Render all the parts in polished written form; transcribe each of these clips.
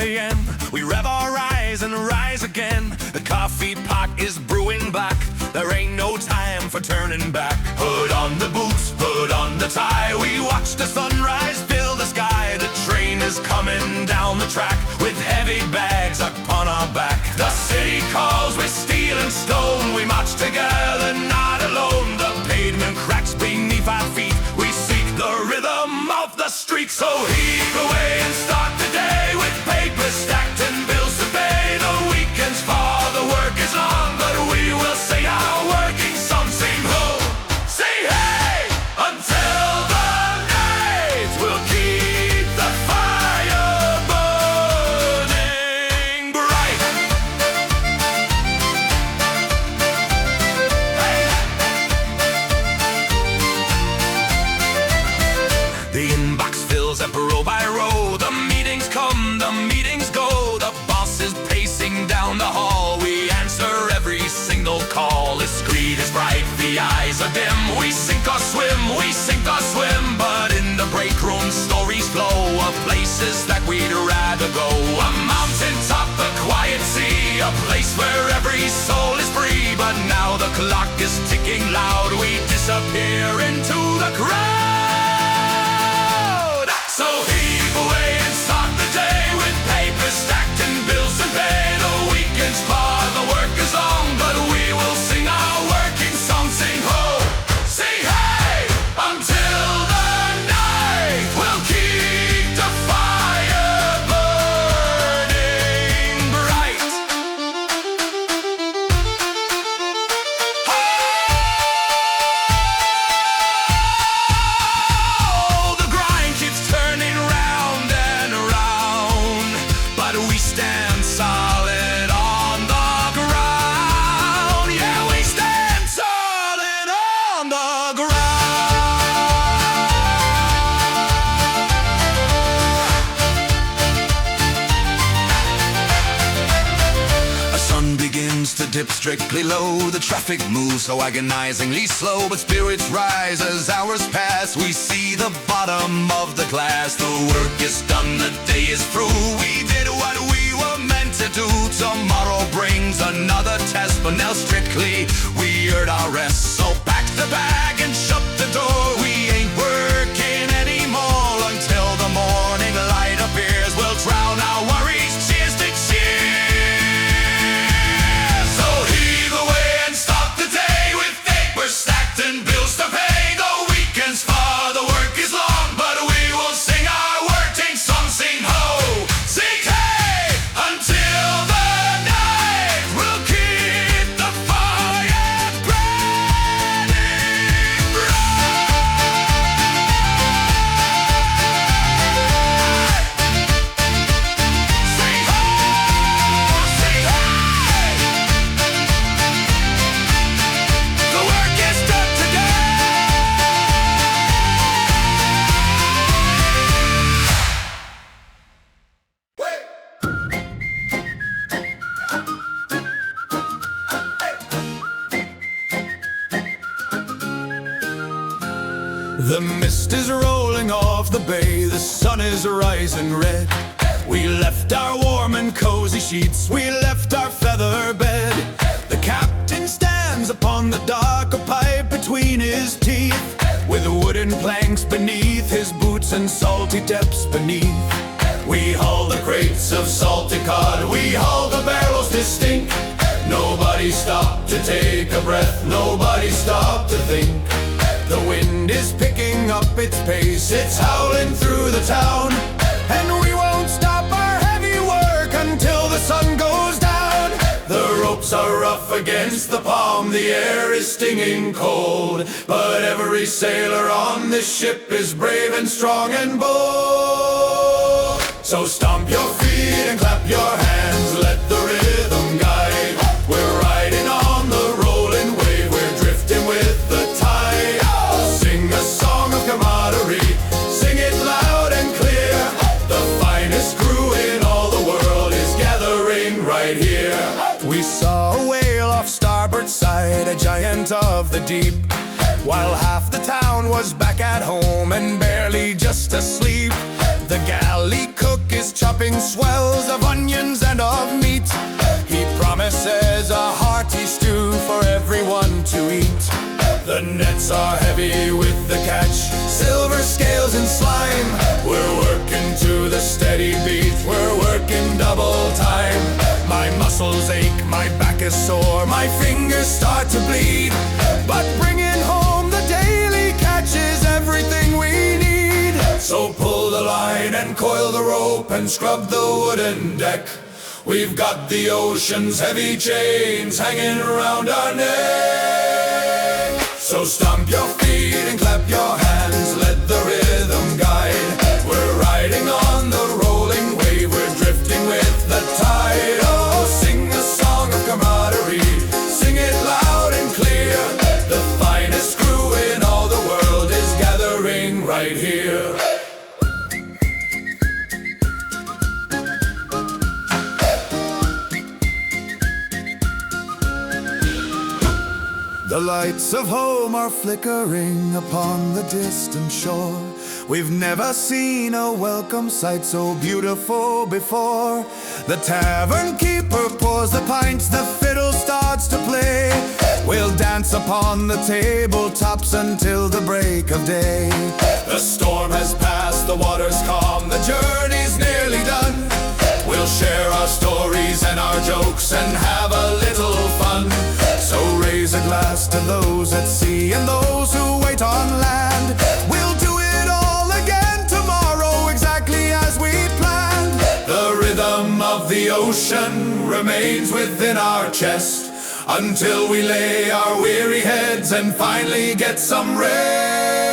a.m. We rev our eyes and rise again. The coffee pot is brewing black. There ain't no time for turning back. Hood on the boots, hood on the tie. We watch the sunrise fill the sky. The train is coming down the track with heavy bags upon our back. The city calls with steel and stone. We march together, not alone. The pavement cracks beneath our feet. We seek the rhythm of the street. So heave away and start the day with papers stacked and bills to pay. The weekend's far, the work is long, but we will sing our working song. Sing ho, say hey, until the night. We'll keep the fire burning bright. The inbox fills up row by row. The meetings come, the meetings go. The boss is pacing down the hall. We answer every single call. The screen is bright, the eyes are dim. We sink or swim, we sink or swim. But in the break room stories flow of places that we'd rather go. A mountain top, a quiet sea, a place where every soul is free. But now the clock is ticking loud. We disappear into the crowd. So heave away and start the day with papers stacked and bills to pay. The weekend's far, the work is long, but we will sing our working song. Sing ho, say hey, until the night. We'll keep the fire burning bright. Oh, the grind keeps turning round and round, but we stand solid on the ground. Yeah, we stand solid on the ground. A sun begins to dip strictly low. The traffic moves so agonizingly slow, but spirits rise as hours pass. We see the bottom of the glass. The work is done, the day is through. We did what we were meant to do. Tomorrow brings another test, but now strictly we earned our rest. So pack the bag and shut the door. We ain't working anymore until the morning light appears. We'll drown our worries. Cheers to cheers. So heave away and start the day with papers stacked and bills to pay. The weekend's far, the work is long, but we will sing our working song. Sing ho, sing hey, until the night. We'll keep the fire burning bright. Sing ho, sing hey. The work is done today. The mist is rolling off the bay. The sun is rising red. We left our warm and cozy sheets. We left our feather bed. The captain stands upon the dock, a pipe between his teeth, with wooden planks beneath his boots and salty depths beneath. We haul the crates of salty cod. We haul the barrels to stink. Nobody stopped to take a breath. Nobody stopped to think. The wind is picking up its pace. It's howling through the town, and we won't stop our heavy work until the sun goes down. The ropes are rough against the palm. The air is stinging cold, but every sailor on this ship is brave and strong and bold. So stomp your feet and clap your hands. Let the rhythm guide. We're riding on the rolling wave. We're drifting with the tide. Sing a song of camaraderie. Sing it loud and clear. The finest crew in all the world is gathering right here. We saw a whale off starboard side, a giant of the deep, while half the town was back at home and barely just asleep. The galley cook is is chopping swells of onions and of meat. He promises a hearty stew for everyone to eat. The nets are heavy with the catch, silver scales and slime. We're working to the steady beat, we're working double time. My muscles ache, my back is sore, my fingers start to bleed. But bringing home the daily catch is everything we need. So pull the line and coil the rope and scrub the wooden deck. We've got the ocean's heavy chains hanging around our neck. So stomp your feet and clap your hands, let the rhythm guide. We're riding on the rolling wave, we're drifting with the tide. Oh, sing a song of camaraderie, sing it loud and clear. The finest crew in all the world is gathering right here. The lights of home are flickering upon the distant shore. We've never seen a welcome sight so beautiful before. The tavern keeper pours the pints, the fiddle starts to play. We'll dance upon the tabletops until the break of day. The storm has passed, the water's calm, the journey's nearly done. We'll share our stories and our jokes and have a little fun. So raise a glass to those at sea and those who wait on land. We'll do it all again tomorrow, exactly as we planned. The rhythm of the ocean remains within our chest until we lay our weary heads and finally get some rest.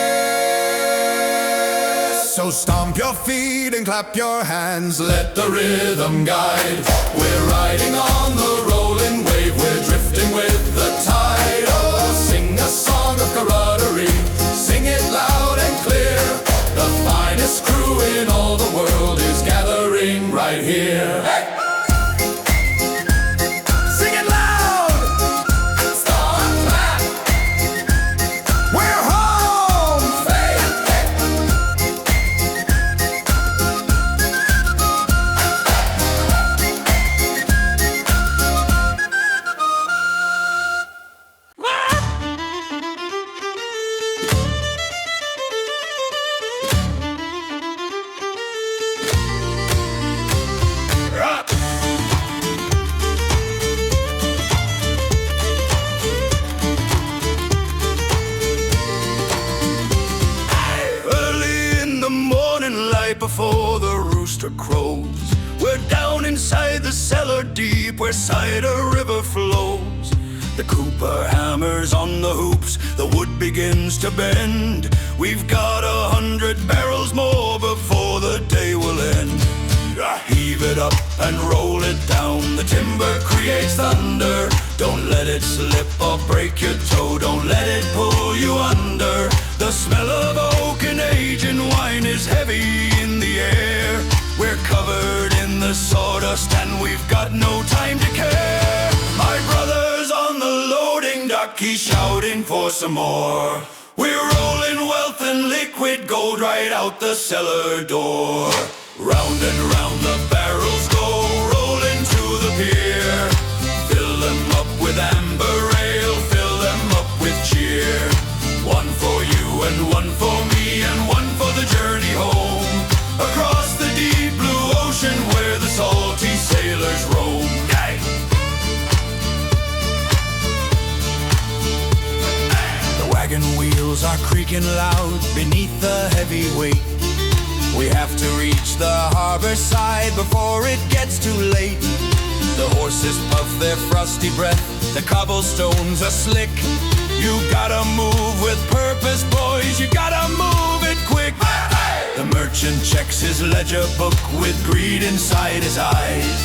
So stomp your feet and clap your hands, let the rhythm guide. We're riding on the rolling wave, we're drifting with the tide. Oh, sing a song of camaraderie, sing it loud and clear. The finest crew in all the world is gathering right here. Hey! Sing it loud! Stomp, clap! We're home! Hey! Before the rooster crows, we're down inside the cellar deep where cider river flows. The cooper hammers on the hoops, the wood begins to bend. We've got 100 barrels more before the day will end. Heave it up and roll it down, the timber creates thunder. Don't let it slip or break your toe, don't let it pull you under. The smell of oak and age and wine is heavy in the air. We're covered in the sawdust and we've got no time to care. My brother's on the loading dock, he's shouting for some more. We're rolling wealth and liquid gold right out the cellar door. Round and round the barrels go, rolling to the pier. Fill them up with amber ale, fill them up with cheer. One for you and one for me and one for the journey home. Across the deep blue ocean where the salty sailors roam. The wagon wheels are creaking loud beneath the heavy weight. We have to reach the harbor side before it gets too late. The horses puff their frosty breath, the cobblestones are slick. You gotta move with purpose, boys, you gotta move it quick. The merchant checks his ledger book with greed inside his eyes.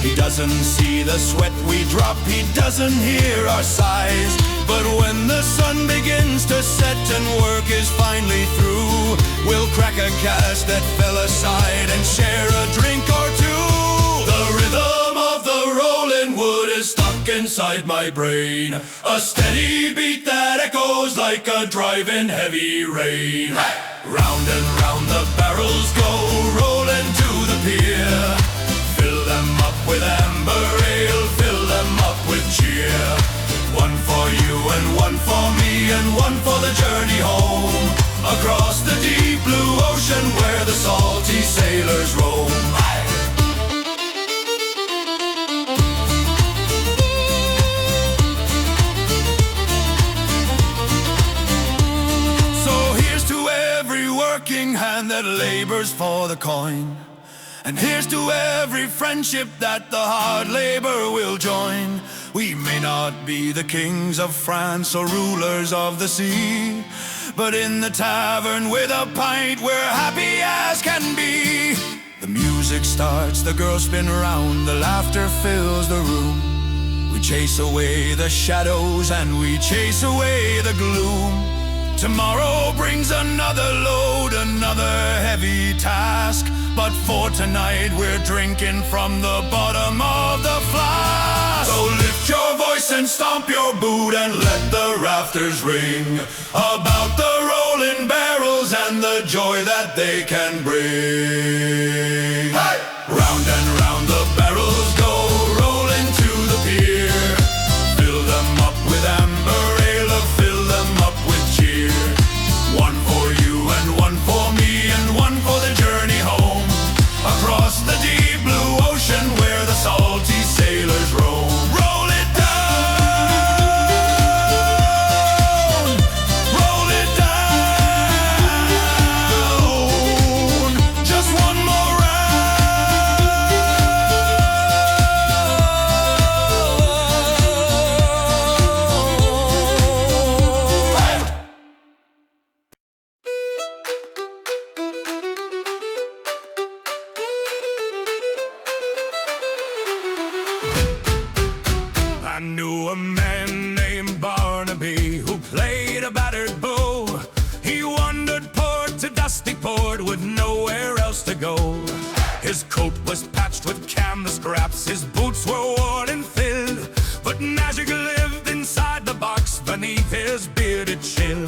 He doesn't see the sweat we drop, he doesn't hear our sighs. But when the sun begins to set and work is finally through, we'll crack a cask that fell aside and share a drink or two. The rhythm of the rolling wood is stuck inside my brain, a steady beat that echoes like a driving heavy rain. Round and round the barrels go, rolling to the pier. Fill them up with amber ale, fill them up with cheer. One for you and one for me and one for the journey home. Across the deep blue ocean where the salty sailors roam. Hand that labors for the coin. And here's to every friendship that the hard labor will join. We may not be the kings of France or rulers of the sea, but in the tavern with a pint we're happy as can be. The music starts, the girls spin round, the laughter fills the room. We chase away the shadows and we chase away the gloom. Tomorrow brings another load, another heavy task. But for tonight we're drinking from the bottom of the flask. So lift your voice and stomp your boot and let the rafters ring about the rolling barrels and the joy that they can bring. Hey! Round and round the barrels go, rolling to the pier. Fill them up with amber ale, fill them up with cheer. One for you and one for me and one for the journey home. Across the deep blue ocean where the salty sailors roam. Roll it down, roll it down. Just one more I knew a man named Barnaby who played a battered bow. He wandered port to dusty port with nowhere else to go. His coat was patched with canvas scraps, his boots were worn and filled, but magic lived inside the box beneath his bearded chin.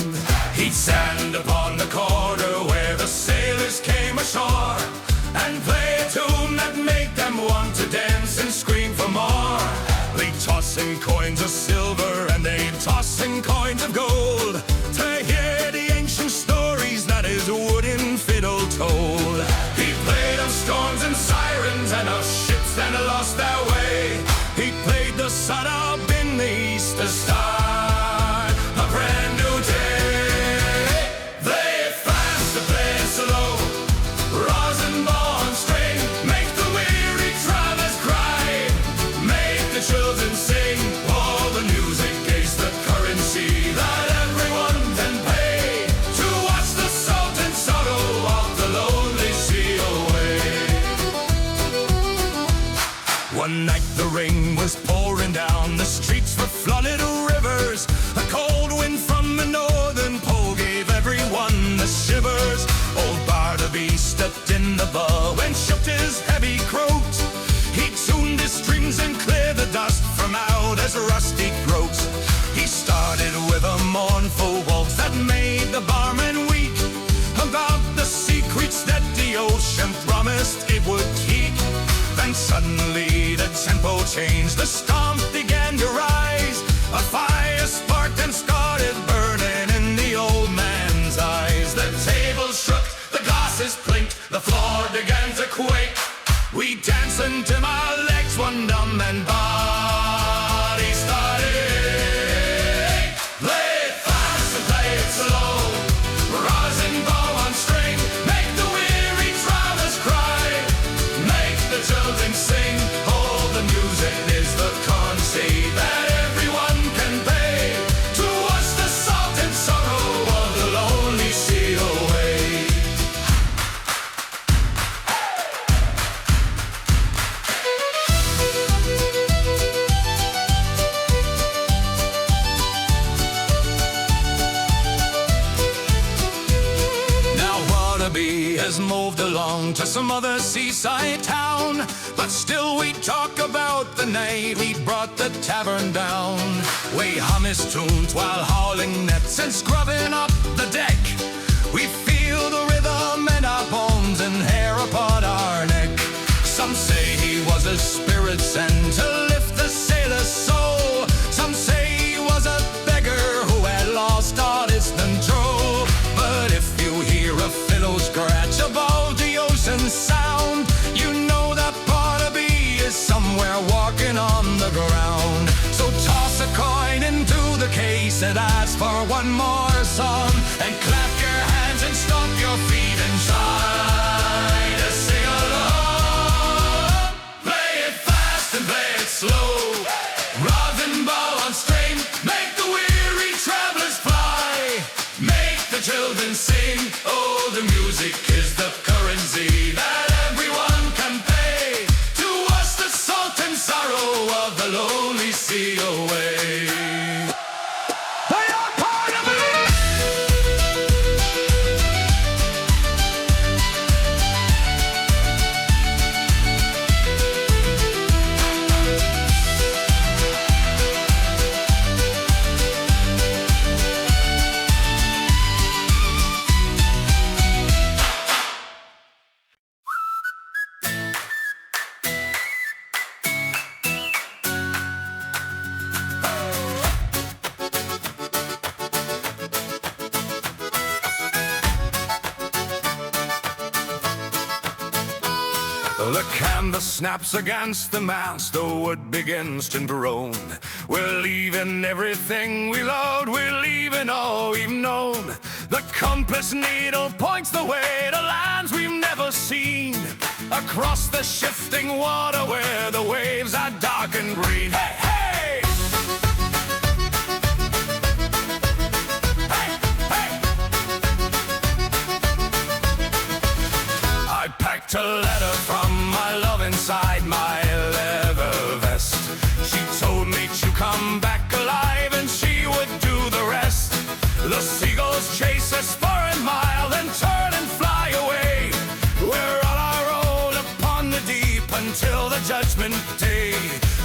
He'd stand upon the corner where the sailors came ashore and play a tune that made them want to dance and scream for more. They tossing coins of silver and they tossing coins of gold to hear the ancient stories that his wooden fiddle told. He played of storms and sirens and of ships that lost their way. He played the sun up in the east to start a brand new day. Play it fast to play it slow, rosin ball and string, make the weary travelers cry, make the children sing. All the music is the currency that everyone can pay to watch the salt and sorrow of the lonely sea away. One night the rain was pouring down, the streets were flooded rivers. A cold wind from the northern pole gave everyone the shivers. Old Barnaby stepped in the bow and shook his heavy coat. He tuned his strings and cleared the dust from out his rusty throat. He started with a mournful waltz that made the barman weak, about the secrets that the ocean promised it would keep. Then suddenly the tempo changed, the stomp began to rise. A fire sparked and started burning in the old man's eyes. The table shook, the glasses clinked, the floor began to quake. We danced until our legs were numb and body started ache. Play it fast and play it slow, rosin bow on string, make the weary travelers cry, make the children sing. All the music is the currency that everyone can pay to watch the salt and sorrow of the lonely sea away. Has moved along to some other seaside town, but still we talk about the night we brought the tavern down. We hum his tunes while hauling nets and scrubbing up the deck. We feel the rhythm in our bones and hair upon our neck. for one more song, and clap your hands and stomp your feet and try to sing along. Play it fast and play it slow, rock and bow on string, make the weary travelers fly, make the children sing. Oh, the music is the currency that everyone can pay to wash the salt and sorrow of the lonely sea away. The canvas snaps against the mast, the wood begins to groan. We're leaving everything we loved, we're leaving all we've known. The compass needle points the way to lands we've never seen, across the shifting water where the waves are dark and green. Hey, hey! A letter from my love inside my leather vest. She told me to come back alive and she would do the rest. The seagulls chase us for a mile, then turn and fly away. We're on our own upon the deep until the judgment day.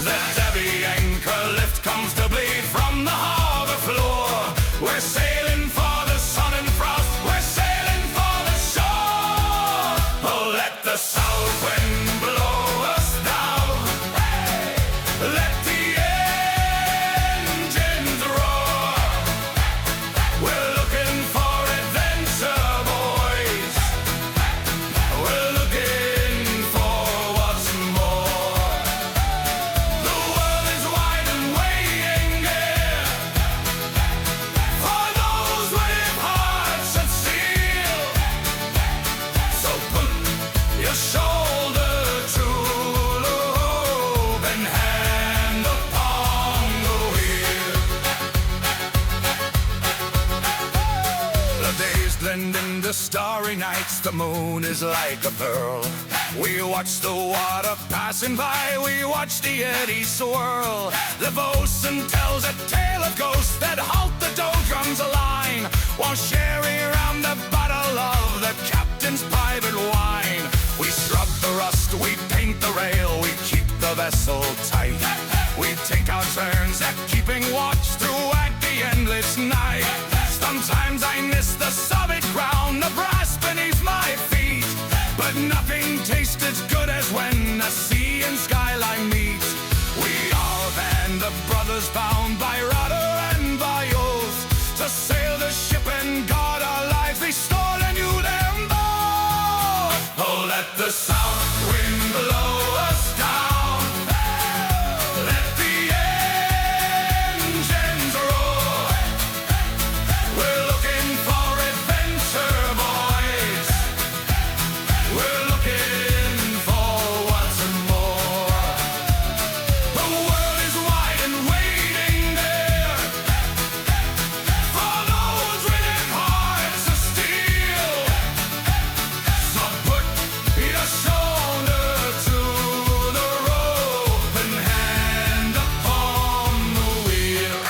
Let every anchor lift comfortably from the harbor floor. We're sailing for the sun and frost, we're sailing for the shore. Oh, let the south wind blow us down, hey! Let the engines roar. We're looking for adventure, boys. We're looking for what's more. The world is wide and waiting there for those with hearts of steel. So put your shoulder to the rope and hand upon the wheel. The days blend into starry nights, the moon is like a pearl. We watch the water passing by, we watch the eddy swirl. The bosun tells a tale of ghosts that halt the doldrums line, while sharing around the bottle of the captain's private wine. We scrub the rust, we paint the rail, we keep the vessel tight. We take our turns at keeping watch throughout the endless night. Sometimes I miss the solid ground, the brass beneath my feet, but nothing tastes as good as when the sea and skyline meet. We are a band of brothers bound by rudder and by oath to sail the ship and guard our lives, restore and you them both. Oh, let the south wind blow us down, let the engines roar. We're looking for adventure, boys. We're looking for what's more. The world is wide and waiting there for those with hearts of steel. So put your shoulder to the rope and hand upon the wheel.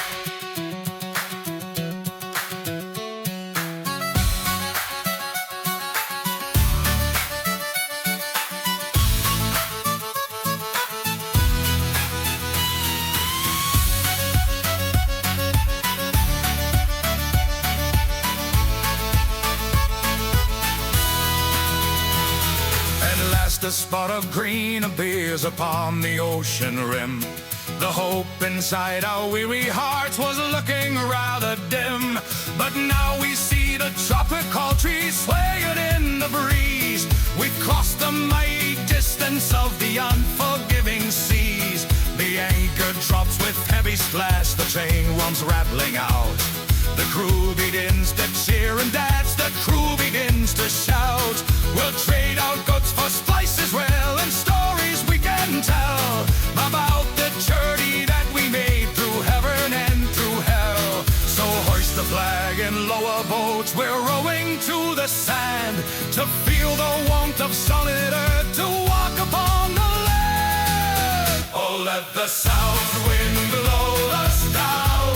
At last a spot of green appears upon the ocean rim. The hope inside our weary hearts was looking rather dim, but now we see the tropical trees swaying in the breeze. We've crossed the mighty distance of the unforgiving seas. The anchor drops with heavy splash, the train runs rattling out. The crew begins to cheer and dance, the crew begins to shout. We'll trade out goods for spice as well, and stories we can tell about the journey that we made through heaven and through hell. So hoist the flag and lower boats, we're rowing to the sand to feel the warmth of solid earth, to walk upon the land. Oh, let the south wind blow us down.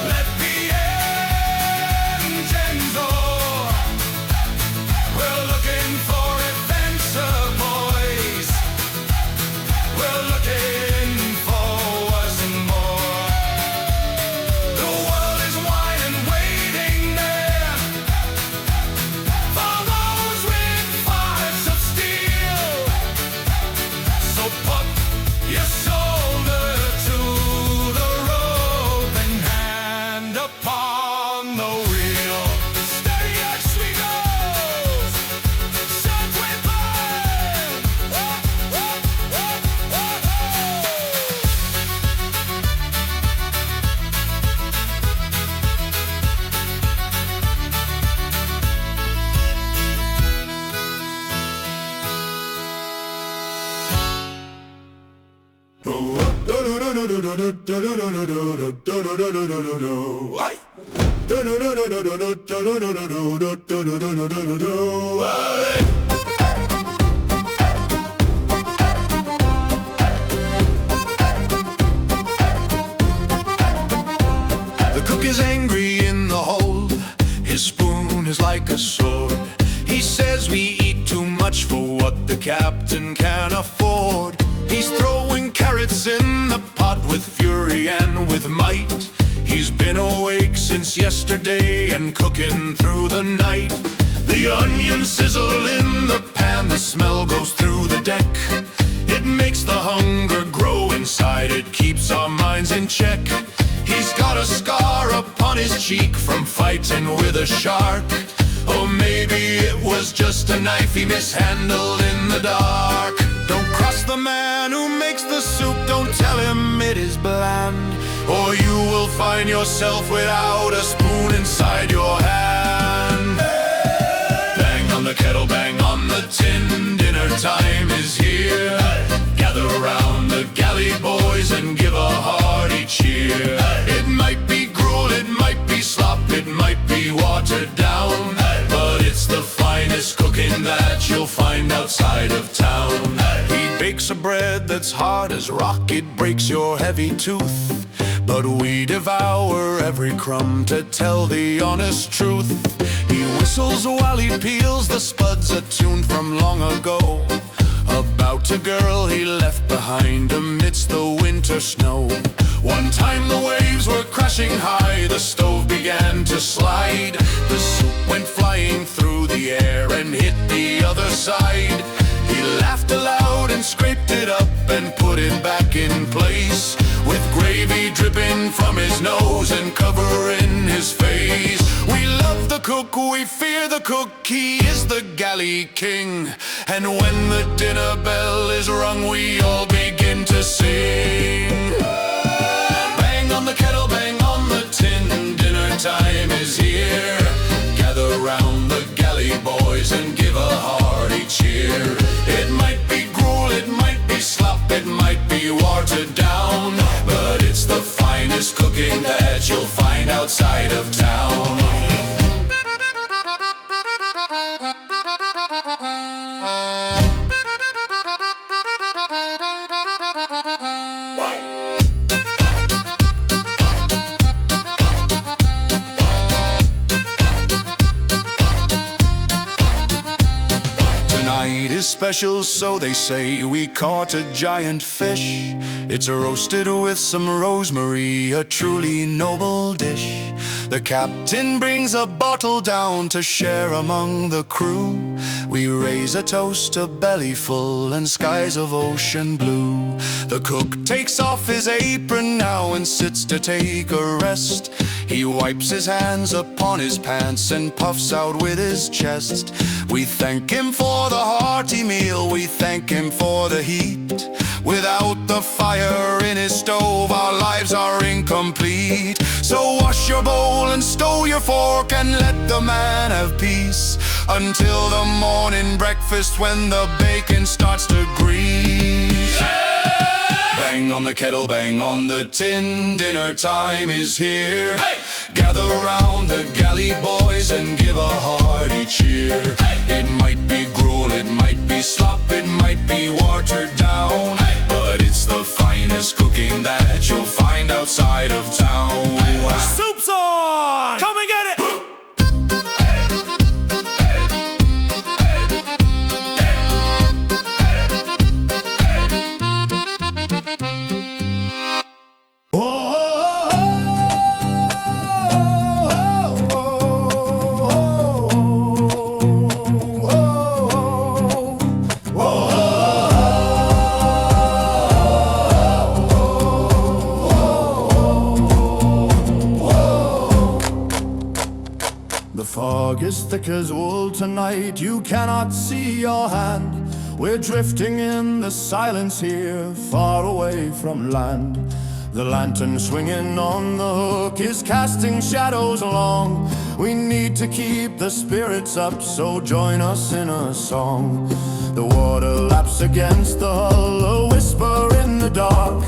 Let the engines roar. We're looking for adventure, boys. We're looking for what's more. The world is wide and waiting there for those with fives of steel. So put your shoulder to the rope and hand upon the wheel. Steady as we go, set with burn. The cook is angry in the hold. His spoon is like a sword. He says we eat too much for what the captain can afford. He's throwing carrots in the pot with fury and with might. He's been awake since yesterday and cooking through the night. The onions sizzle in the pan, the smell goes through the deck. It makes the hunger grow inside, it keeps our minds in check. He's got a scar upon his cheek from fighting with a shark. Or maybe it was just a knife he mishandled in the dark. Don't cross the man who makes the soup, don't tell him it is bland, or you will find yourself without a spoon inside your hand. Bang on the kettle, bang on the tin, dinner time is here. Gather around the galley, boys, and give a hearty cheer. It might be gruel, it might be slop, it might be watered down, but it's the finest cooking that you'll find outside of town. He bakes a bread that's hard as rock, it breaks your heavy tooth, but we devour every crumb to tell the honest truth. He whistles while he peels the spuds, a tune from long ago, about a girl he left behind amidst the winter snow. One time the waves were crashing high, the stove began to slide. The soup went flying through the air and hit the other side. He laughed aloud and scraped it up and put it back in place, with gravy dripping from his nose and covering his face. We love the cook, we fear the cook, he is the galley king. And when the dinner bell is rung, we all begin to sing. Bang on the kettle, bang on the tin, dinner time is here. Gather round the galley, boys, and give a hearty cheer. It might be gruel, it might be slop, it might be watered down, but it's the finest cooking that you'll find outside of town. Tonight is special, so they say. We caught a giant fish. It's roasted with some rosemary, a truly noble dish. The captain brings a bottle down to share among the crew. We raise a toast, a belly full and skies of ocean blue. The cook takes off his apron now and sits to take a rest. He wipes his hands upon his pants and puffs out with his chest. We thank him for the hearty meal, we thank him for the heat. Without the fire in his stove, our lives are incomplete. So wash your bowl and stow your fork and let the man have peace until the morning breakfast when the bacon starts to grease. Bang on the kettle, bang on the tin, dinner time is here. Gather round the galley boys and give a hearty cheer. It might be gruel, it might be slop, it might be watered down, but it's the finest cooking that you'll find outside of town. Soup's on! Come and get it! The fog is thick as wool tonight, you cannot see your hand. We're drifting in the silence here, far away from land. The lantern swinging on the hook is casting shadows along. We need to keep the spirits up, so join us in a song. The water laps against the hull, a whisper in the dark.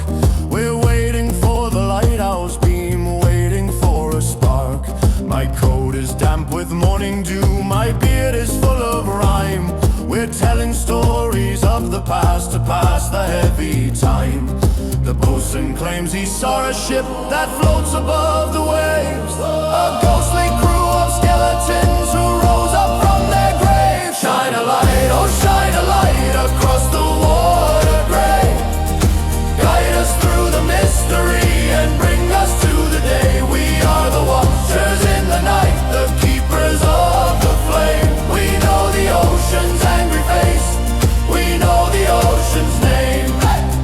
We're waiting for the lighthouse beam, waiting for a spark. My coat is damp with morning dew, my beard is full of rhyme. We're telling stories of the past to pass the heavy time. The bosun claims he saw a ship that floats above the waves, a ghostly crew of skeletons who rose up from their graves. Shine a light, oh shine a light across the water grey. Guide us through the mystery and bring us to the day. We are the watchers in the night, the keepers of the flame. We know the ocean's angry face, we know the ocean's name.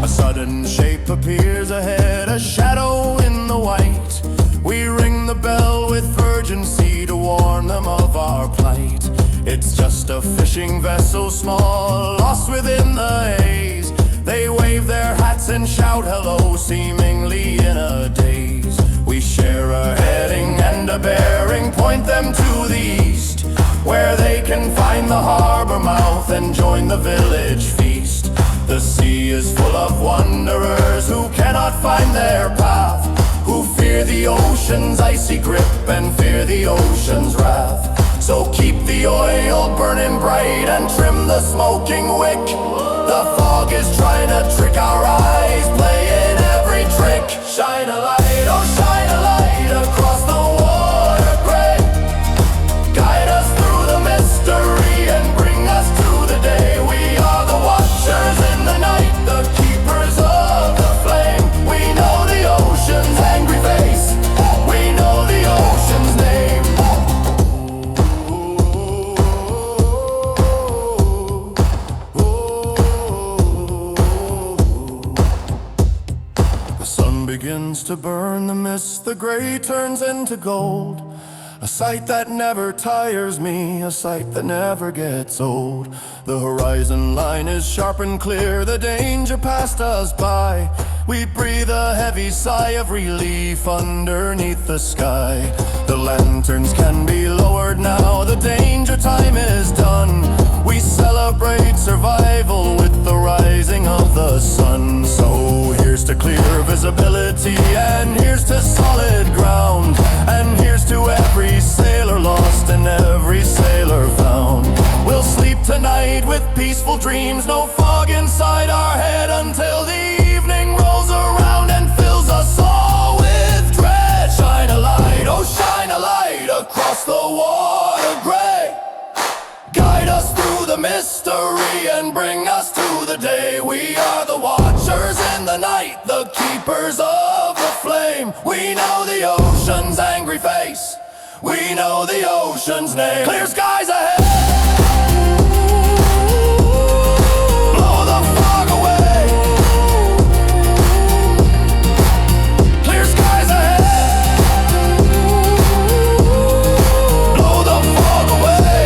A sudden shape appears ahead, a shadow in the white. We ring the bell with urgency to warn them of our plight. It's just a fishing vessel small, lost within the haze. They wave their hats and shout hello, seemingly in a daze. We share a heading and a bearing, point them to the east, where they can find the harbor mouth and join the village feast. The sea is full of wanderers who cannot find their path, who fear the ocean's icy grip and fear the ocean's wrath. So keep the oil burning bright and trim the smoking wick. The fog is trying to trick our eyes, playing every trick. Shine a light, oh shine a light across the water grey. Guide us through the mystery and bring us to the day. We are the watchers in the night, the keepers of the flame. We know the ocean's angry face, we know the ocean's name. Begins to burn the mist, the gray turns into gold. A sight that never tires me, a sight that never gets old. The horizon line is sharp and clear, the danger passed us by. We breathe a heavy sigh of relief underneath the sky. The lanterns can be lowered now, the danger time is done. We celebrate survival with the rising of the sun. So here's to clear visibility, and here's to solid ground, and here's to every sailor lost and every sailor found. We'll sleep tonight with peaceful dreams, no fog inside our head until the evening rolls around and fills us all with dread. Shine a light, oh shine a light across the water grey. Guide us through the mystery and bring us to the day. We are the watchers in the night, the keepers of the flame. We know the ocean's angry face, we know the ocean's name. Clear skies ahead, blow the fog away. Clear skies ahead, blow the fog away.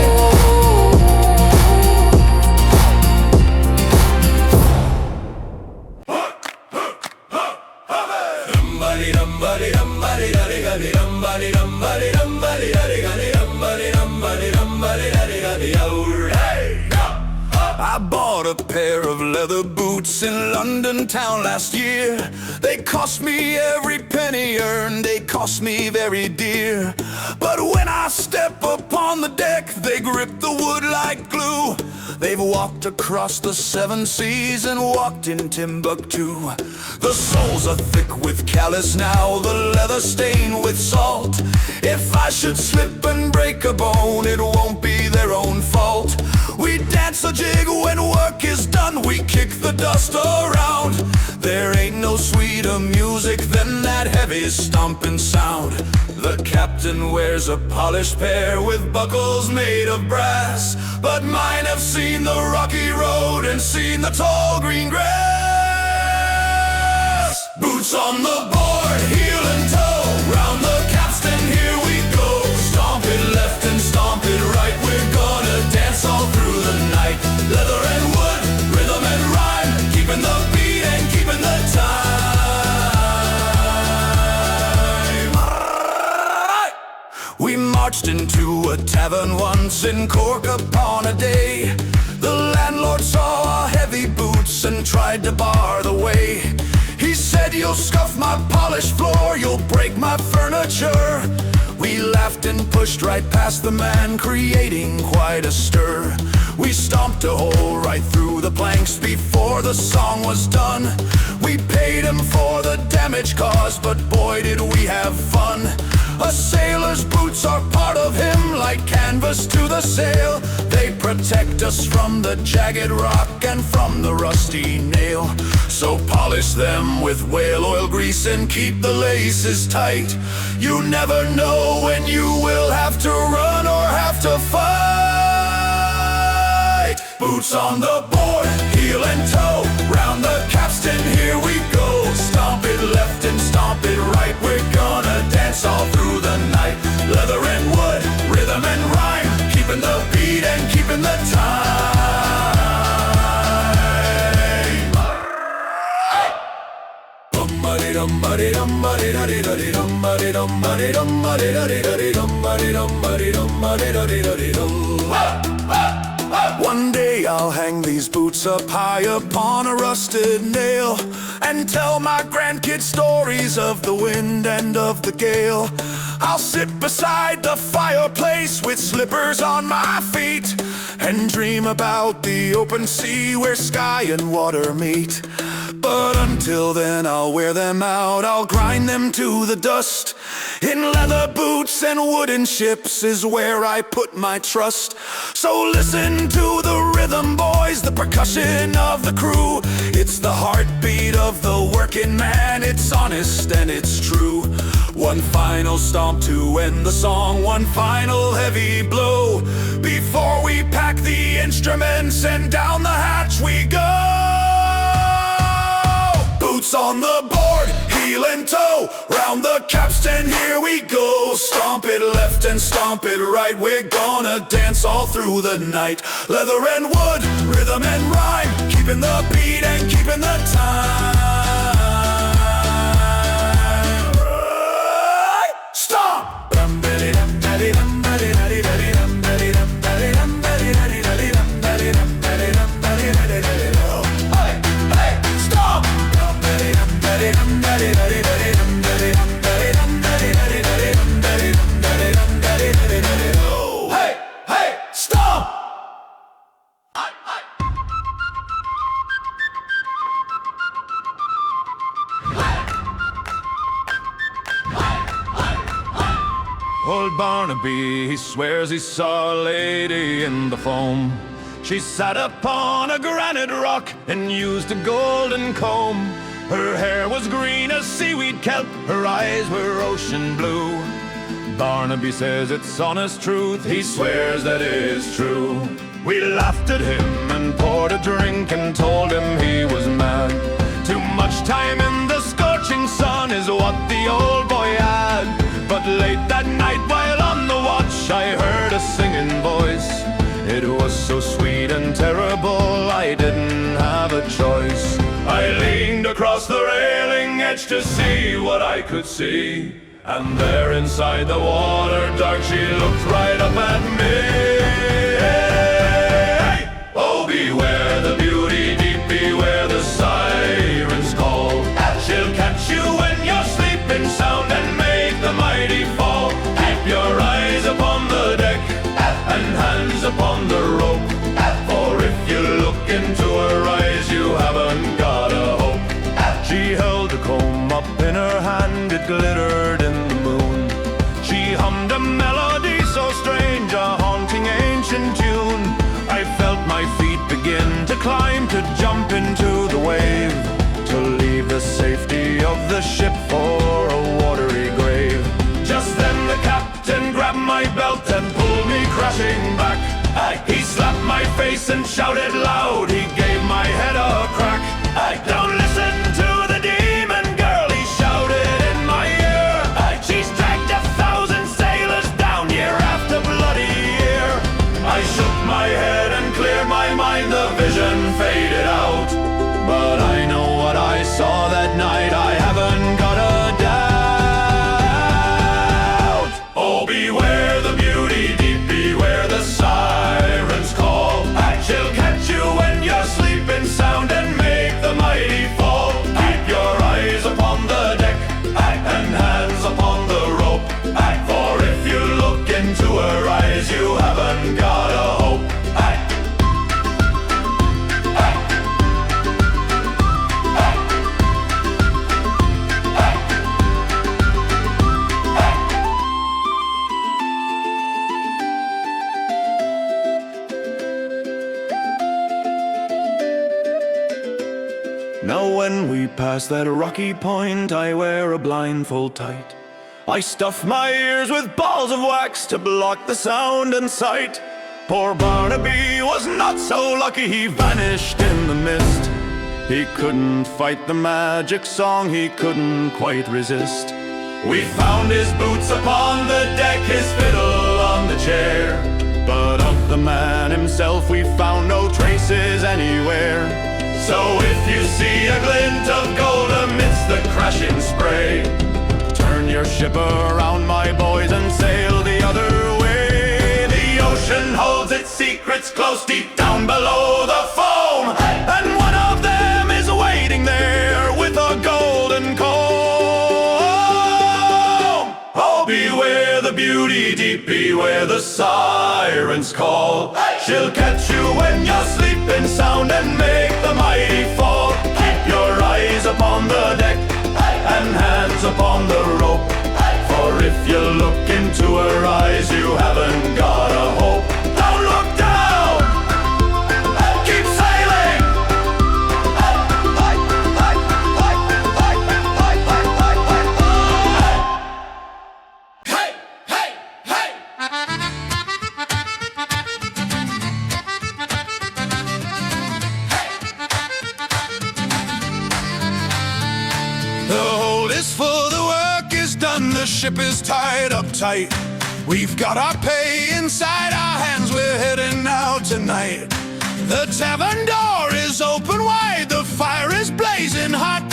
I bought a pair of leather boots in London town last year. They cost me every penny earned, they cost me very dear. But when I step upon the deck, they grip the wood like glue. They've walked across the 7 seas and walked in Timbuktu. The soles are thick with callus now, the leather stained with salt. If I should slip and break a bone, it won't be their own fault. We dance a jig when work is done, we kick the dust around. There ain't no sweeter music than that heavy stomping sound. The captain wears a polished pair with buckles made of brass, but mine have seen the rocky road and seen the tall green grass. Boots on the board, heel and toe, round the capstan here we go. Stomp it left and stomp it right, we're gonna dance all through the night. Leather and wood, rhythm and rhyme, keeping the beat and keeping the time. We marched into a tavern once in Cork upon a day. The landlord saw our heavy boots and tried to bar the way. He said, "You'll scuff my polished floor, you'll break my furniture." We laughed and pushed right past the man, creating quite a stir. We stomped a hole right through the planks before the song was done. We paid him for the damage caused, but boy did we have fun. A sailor's boots are part of him, like canvas to the sail. They protect us from the jagged rock and from the rusty nail. So polish them with whale oil grease and keep the laces tight. You never know when you will have to run or have to fight. Boots on the board, heel and toe, round the capstan here we go. Stomp it left and stomp it right, we're gonna dance all through the night. Leather and wood, rhythm and rhyme, keeping the beat and keeping the time. One day I'll hang these boots up high upon a rusted nail and tell my grandkids stories of the wind and of the gale. I'll sit beside the fireplace with slippers on my feet and dream about the open sea where sky and water meet. But until then I'll wear them out, I'll grind them to the dust. In leather boots and wooden ships is where I put my trust. So listen to the rhythm, boys, the percussion of the crew. It's the heartbeat of the working man, it's honest and it's true. One final stomp to end the song, one final heavy blow. Before we pack the instruments and down the hatch we go. Boots on the board, heel and toe, round the capstan here we go. Stomp it left and stomp it right, we're gonna dance all through the night. Leather and wood, rhythm and rhyme, keeping the beat and keeping the time. Stomp! Old Barnaby, he swears he saw a lady in the foam. She sat upon a granite rock and used a golden comb. Her hair was green as seaweed kelp, her eyes were ocean blue. Barnaby says it's honest truth, he swears that it is true. We laughed at him and poured a drink and told him he was mad. Too much time in the scorching sun is what the old boy had. But late that night while on the watch I heard a singing voice. It was so sweet and terrible I didn't have a choice. I leaned across the railing edge to see what I could see, And there inside the water dark she looked right up at me. Oh, beware the beauty deep, beware the sirens call. She'll catch you when you're sleeping sound and make the mighty fall. Keep your eyes upon the deck and hands upon the rope, for if you look into her eyes you haven't got a hope. She held a comb up in her hand, it glittered in the moon. She hummed a melody so strange, a haunting ancient tune. I felt my feet begin to climb, to jump into the wave, to leave the safety of the ship for a watery grave. Just then the captain grabbed my belt and pulled me crashing back. He slapped my face and shouted loud, he gave my head a crack. Don't listen to the demon girl, he shouted in my ear. She's dragged 1,000 sailors down year after bloody year. I shook my head and cleared my mind, the vision faded out. But I know what I saw that night, I haven't got a doubt. Oh, beware the beauty deep, beware the sirens call. She'll catch you when you're sleeping sound and make the mighty fall. Keep your eyes upon the deck and hands upon the rope, for if you look into her eyes you haven't got a hope. Now when we pass that rocky point, I wear a blindfold tight. I stuff my ears with balls of wax to block the sound and sight. Poor Barnaby was not so lucky, he vanished in the mist. He couldn't fight the magic song, he couldn't quite resist. We found his boots upon the deck, his fiddle on the chair, but of the man himself we found no traces anywhere. So if you see a glint of gold amidst the crashing spray, turn your ship around, my boys, and sail the other way. The ocean holds its secrets close deep down below the foam, and one of them is waiting there with a golden comb. Oh, beware the beauty deep, beware the sirens call. She'll catch you when you're sleeping sound and make the mighty fall. Keep your eyes upon the deck and hands upon the rope, for if you look into her eyes you haven't got a hope. Don't look down, keep sailing. Hey, hey, hey. The hold is full, the work is done, the ship is tied up tight. We've got our pay inside our hands, we're heading out tonight. The tavern door is open wide, the fire is blazing hot.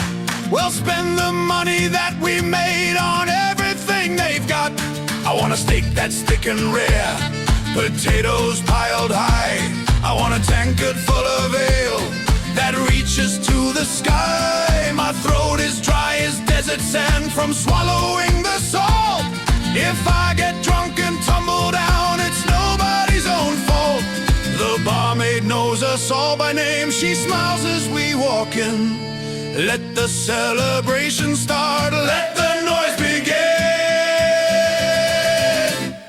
We'll spend the money that we made on everything they've got. I want a steak that's thick and rare, potatoes piled high. I want a tankard full of ale that reaches to the sky. My throat is dry as desert sand from swallowing the salt. If I get drunk and tumble down, it's nobody's own fault. The barmaid knows us all by name, she smiles as we walk in. Let the celebration start, let the noise begin.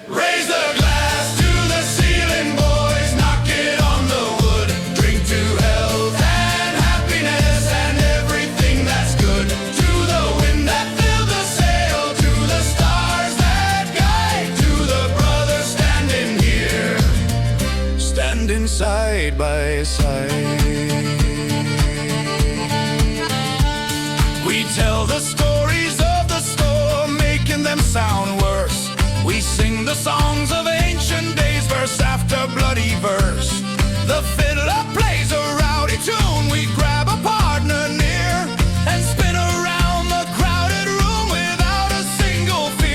Raise the glass to the ceiling, boys, knock it on the wood. Drink to health and happiness and everything that's good. To the wind that filled the sail, to the stars that guide, to the brothers standing here, standing side by side. We tell the stories of the storm, making them sound worse. We sing the songs of ancient days, verse after bloody verse. The fiddler plays a rowdy tune, we grab a partner near and spin around the crowded room without a single fear.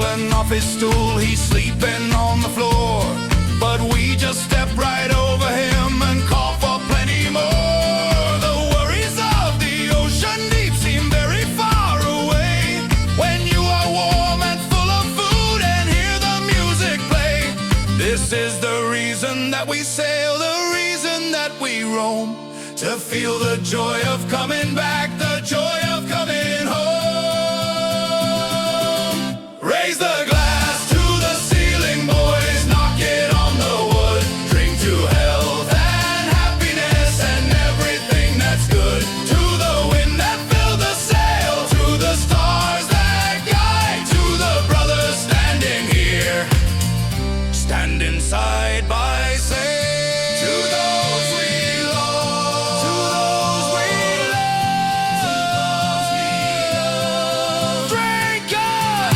fallen off his stool, he's sleeping on the floor. But we just step right over him and call for plenty more. The worries of the ocean deep seem very far away when you are warm and full of food and hear the music play. This is the reason that we sail, the reason that we roam, to feel the joy of coming back, the joy of coming home. Raise the glass to the ceiling, boys, knock it on the wood. Drink to health and happiness and everything that's good. To the wind that filled the sail, to the stars that guide, to the brothers standing here, standing side by side. To those we love, to those we love, drink on.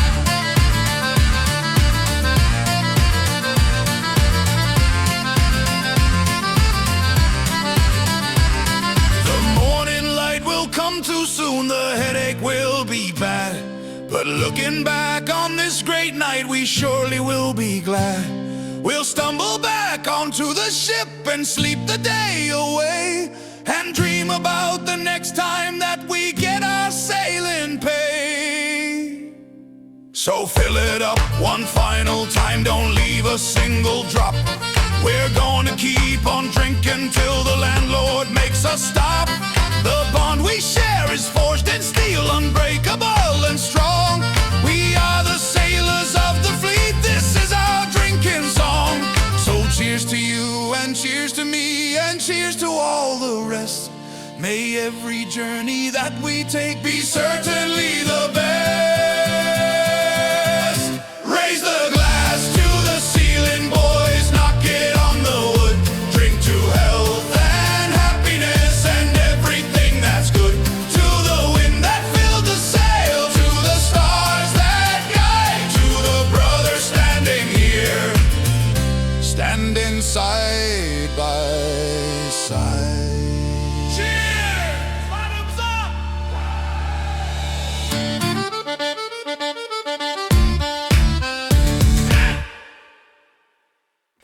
The morning light will come too soon, the headache will be bad. But looking back on this great night, we surely will be glad. We'll stumble back onto the ship and sleep the day away, and dream about the next time that we get our sailing pay. So fill it up one final time, don't leave a single drop. We're gonna keep on drinking till the landlord makes us stop. The bond we share is forged in steel, unbreakable and strong. We are the sailors of the fleet, this is our drinking song. So cheers to you and cheers to me and cheers to all the rest. May every journey that we take be certainly the best. Raise the glass to the ceiling, boys, knock it on the wood. Drink to health and happiness and everything that's good. To the wind that filled the sail, to the stars that guide, to the brothers standing here, standing side by side. Cheers! Bottoms up!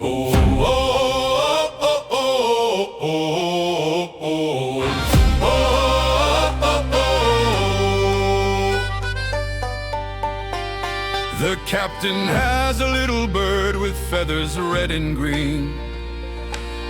Oh, oh, oh, oh, oh, oh, oh, oh, oh. The captain has a little bird with feathers red and green,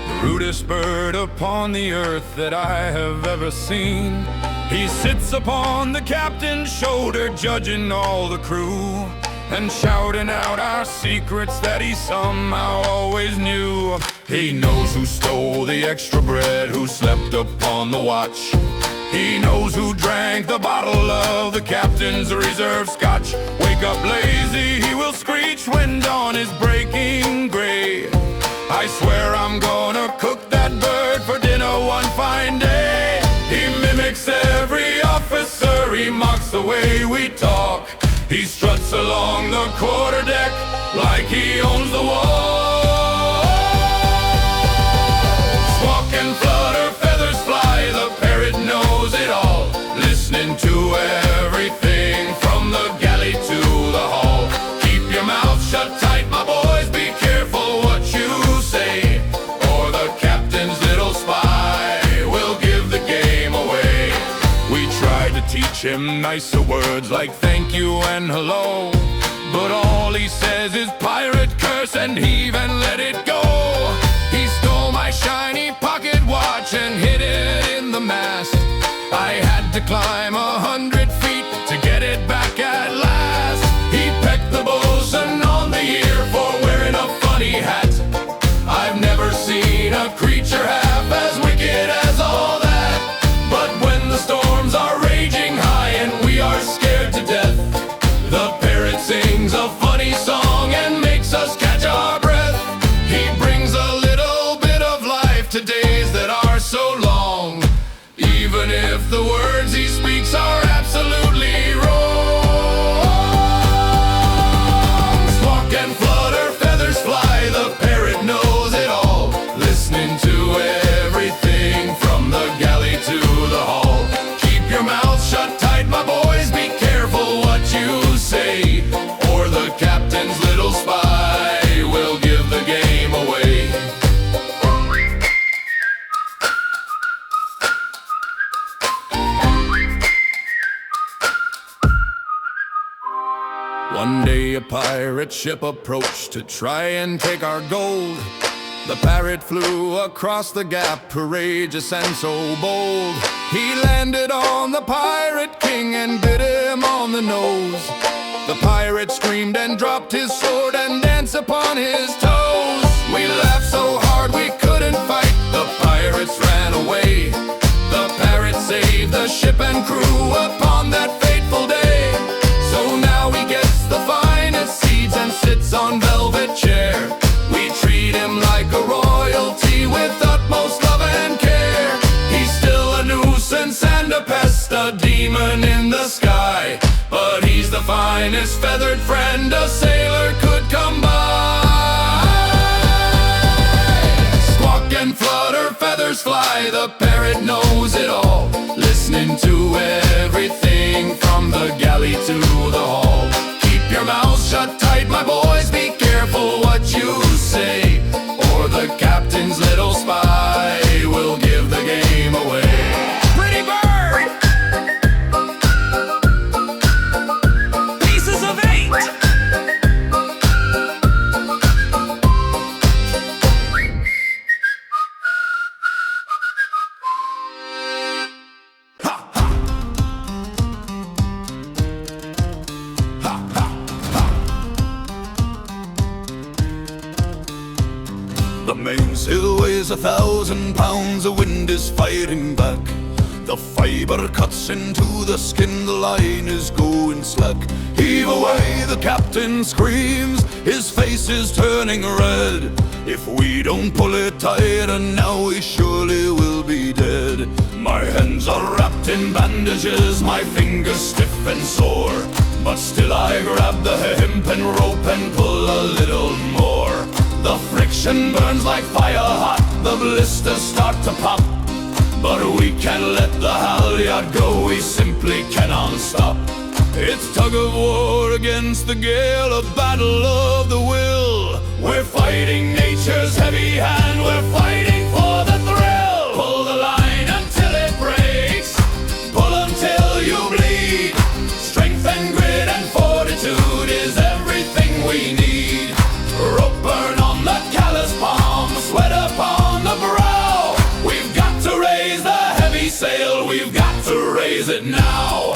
the rudest bird upon the earth that I have ever seen. He sits upon the captain's shoulder, judging all the crew, and shouting out our secrets that he somehow always knew. He knows who stole the extra bread, who slept upon the watch. He knows who drank the bottle of the captain's reserve scotch. Wake up lazy, he will screech when dawn is breaking gray. I swear I'm gonna cook that bird for dinner one fine day. He mimics every officer, he mocks the way we talk. He struts along the quarterdeck like he owns the wall. Squawk and flutter, feathers fly, the parrot knows it all. Listening to everything from the galley to the hall. Keep your mouth shut tight, my boys, be careful what you say, or the captain's little spy will give the game away. We tried to teach him nicer words like thank you and hello, but all he says is pirate curse and heave and let it go. He stole my shiny pocket watch and hid it in the mast. I had to climb 100 feet to get it back at last. He pecked the bosun on the ear for wearing a funny hat. I've never seen a creature half as wicked as all that. But when the storms are raging high and we are scared to death, the parrot sings a funny song and makes us catch our breath. He brings a little bit of life to days that are so long, even if the words he speaks are absolutely wrong. Squawk and flutter, feathers fly, the parrot knows it all. Listening to everything from the galley to the hall. Keep your mouth shut tight, my boys, be careful what you say, or the pirate ship approached to try and take our gold. The parrot flew across the gap, courageous and so bold. He landed on the pirate king and bit him on the nose. The pirate screamed and dropped his sword and danced upon his toes. We laughed so hard we couldn't fight, the pirates ran away. The parrot saved the ship and crew upon that fateful day. So now he gets the finest seats and sits on velvet chair. We treat him like a royalty with utmost love and care. He's still a nuisance and a pest, a demon in the sky, but he's the finest feathered friend a sailor could come by. Squawk and flutter, feathers fly, the parrot knows it all, listening to everything from the galley to the hall. Keep your mouth shut tight, my boys, be careful what you say, or the captain's little spy will give the game away. Pretty bird! Pieces of 8. The mainsail weighs 1,000 pounds, the wind is fighting back. The fiber cuts into the skin, the line is going slack. Heave away, the captain screams, his face is turning red. If we don't pull it tighter now, we surely will be dead. My hands are wrapped in bandages, my fingers stiff and sore, but still I grab the hempen rope and pull a little more. The friction burns like fire hot, the blisters start to pop, but we can't let the halyard go, we simply cannot stop. It's tug of war against the gale, a battle of the will. We're fighting nature's heavy hand, we're fighting for the thrill. Pull the line until it breaks, pull until you bleed. Strength and grit and fortitude is everything we need. Rope burn on the callous palm, sweat upon the brow. We've got to raise the heavy sail, we've got to raise it now.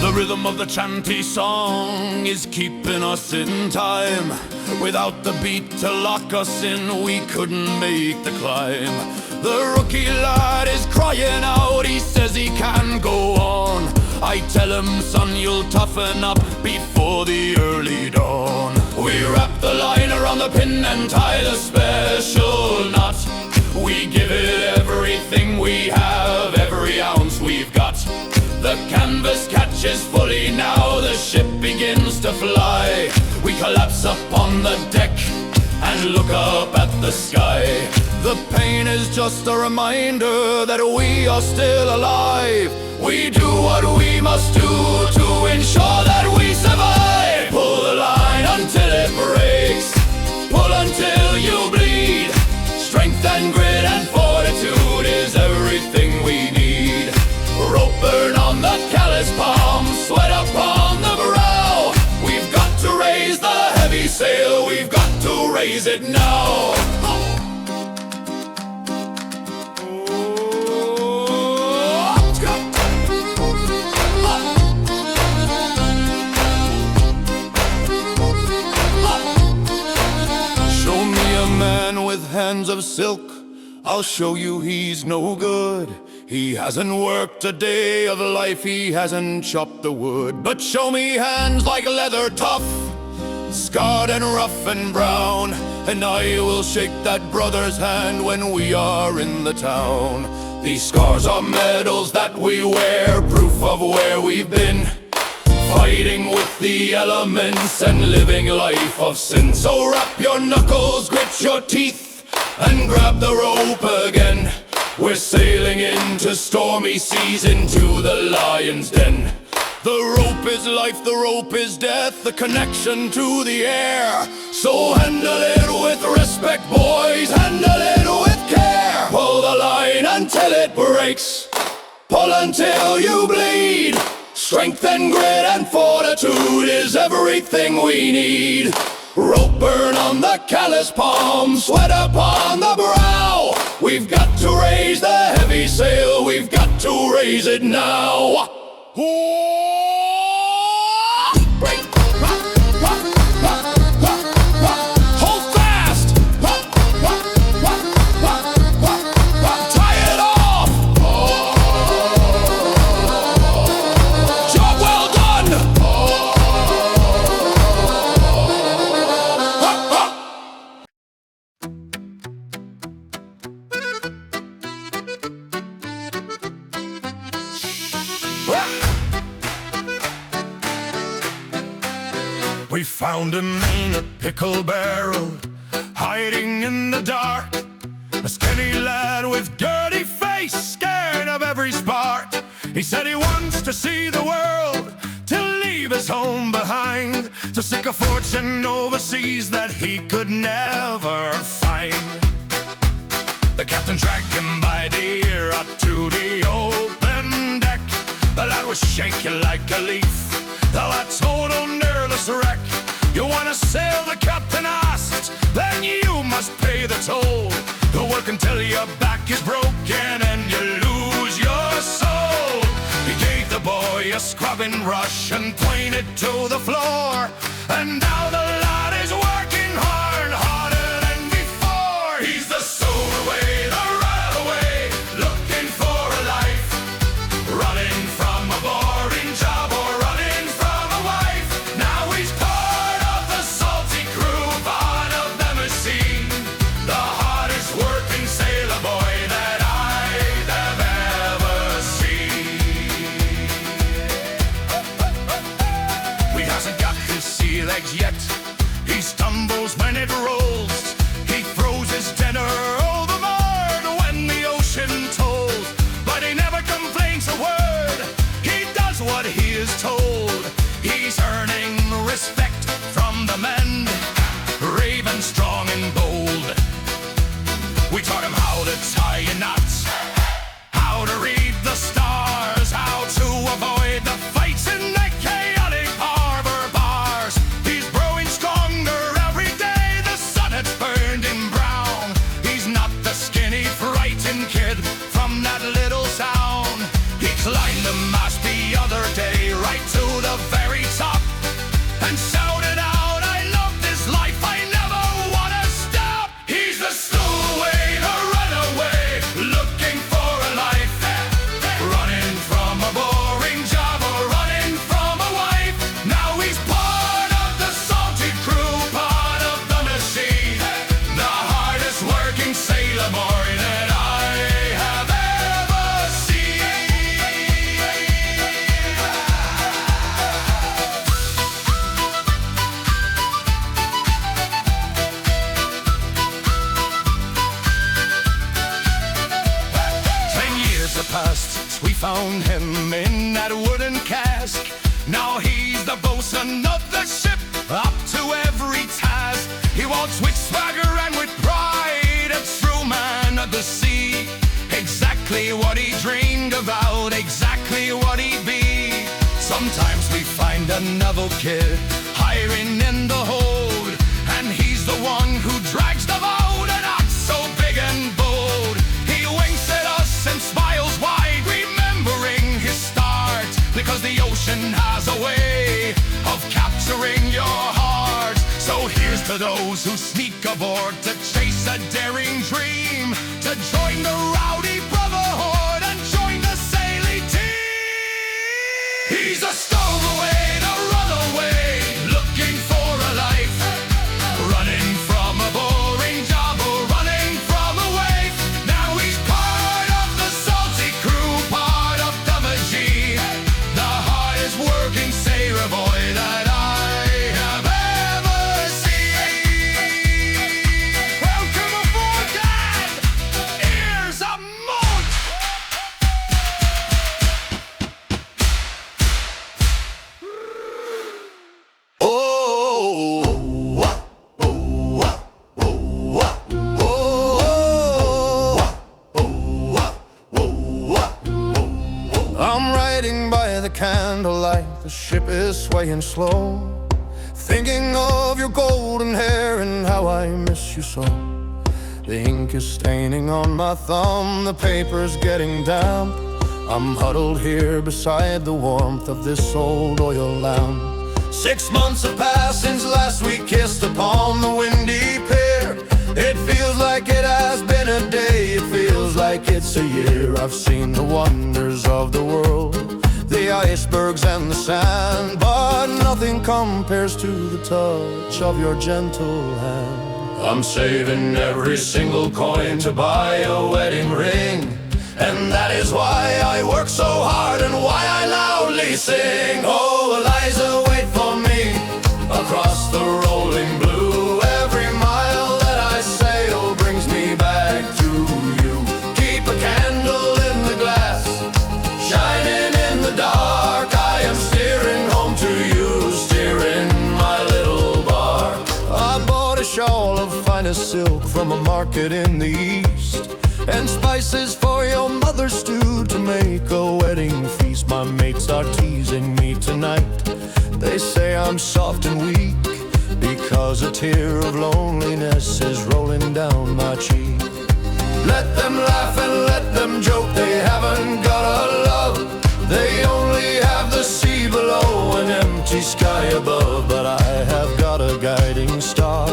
The rhythm of the Shanty song is keeping us in time. Without the beat to lock us in, we couldn't make the climb. The rookie lad is crying out, he says he can't go on. I tell him, son, you'll toughen up before the early dawn. We wrap the line around the pin and tie the special knot. We give it everything we have, every ounce we've got. The canvas catches fully now, the ship begins to fly. We collapse upon the deck and look up at the sky. The pain is just a reminder that we are still alive. We do what we must do to ensure that we survive. Pull the line until it breaks, pull until you bleed. Strength and grit and fortitude is everything we need. Rope burn on the callous palm, sweat upon the brow. We've got to raise the heavy sail, we've got to raise it now. Show me a man with hands of silk, I'll show you he's no good. He hasn't worked a day of life, he hasn't chopped the wood. But show me hands like leather tough, scarred and rough and brown, and I will shake that brother's hand when we are in the town. These scars are medals that we wear, proof of where we've been, fighting with the elements and living life of sin. So wrap your knuckles, grit your teeth, and grab the rope again. We're sailing into stormy seas, into the lion's den. The rope is life, the rope is death, the connection to the air. So handle it with respect, boys, handle it with care. until it breaks. Pull until you bleed. Strength and grit and fortitude is everything we need. Rope burn on the callous palm, sweat upon the brow. We've got to raise the heavy sail, we've got to raise it now. Break. Hold fast. Tie it off. Job well done. We found him in a pickle barrel, hiding in the dark. A skinny lad with dirty face, scared of every spark. He said he wants to see the world, to leave his home behind, to seek a fortune overseas that he could never find. The captain dragged him by the ear out to the open deck. The lad was shaking like a leaf, though a total nervous wreck. You wanna sail, the captain asked, then you must pay the toll. You work until your back is broken and you lose your soul. He gave the boy a scrubbing brush and pointed to the floor. And now the lad is working hard, harder than before. He's the stowaway, the runaway, looking for a life, running from a boring job or running from a wife. Now he's part of the salty crew, part of the machine, the hardest working sailor boy that I have ever seen. He hasn't got his sea legs yet, he stumbles when it rolls. He throws his dinner overboard when the ocean tolls. But he never complains a word, he does what he is told. He's earning respect from the men, brave and strong and bold. We taught him how to tie a knot, how to read the stars, how to avoid the fights in the chaotic harbor bars. He's growing stronger every day, the sun has burned him brown. He's not the skinny, frightened kid from that little town. He climbed the mast the other day, right to the very top, and shouted out, I love this life, I never wanna stop. He's the stowaway, the runaway, looking for a life, running from a boring job or running from a wife. Now he's part of the salty crew, part of the machine, the hardest working sailor boy that I have ever seen. Past, we found him in that wooden cask. Now he's the bosun of the ship, up to every task. He walks with swagger and with pride, a true man of the sea. Exactly what he dreamed about, exactly what he'd be. Sometimes we find another kid hiring in the hold, and he's the one who drags the boat, and acts so big and bold. He winks at us and smiles wide, remembering his start, because the ocean has a way of capturing your heart. So here's to those who sneak aboard to chase a daring dream, to join the rowdy brotherhood and join the sailing team. He's a stowaway, the runaway, looking for a life, running from a boring job or running from a wife. Now he's part of the salty crew, part of the machine, the hardest working sailor boy that I have ever seen. Welcome aboard, Dad! Here's the candlelight, the ship is swaying slow, thinking of your golden hair and how I miss you so. The ink is staining on my thumb, the paper's getting damp. I'm huddled here beside the warmth of this old oil lamp. 6 months have passed since last we kissed upon the windy pier. It feels like it has been a day, it feels like it's a year. I've seen the wonders of the world, the icebergs and the sand, but nothing compares to the touch of your gentle hand. I'm saving every single coin to buy a wedding ring, and that is why I work so hard and why I loudly sing. Oh, Eliza, wait for me across the rolling blue. Every mile that I sail brings me back to you. Keep a candle in the glass, shining in the dark. I am steering home to you, steering my little bark. I bought a shawl of finest silk from a market in the east, and spices for your mother's stew to make a wedding feast. My mates are teasing me tonight, they say I'm soft and weak, because a tear of loneliness is rolling down my cheek. Let them laugh and let them joke, they haven't got a love. They only have the sea below, an empty sky above. But I have got a guiding star,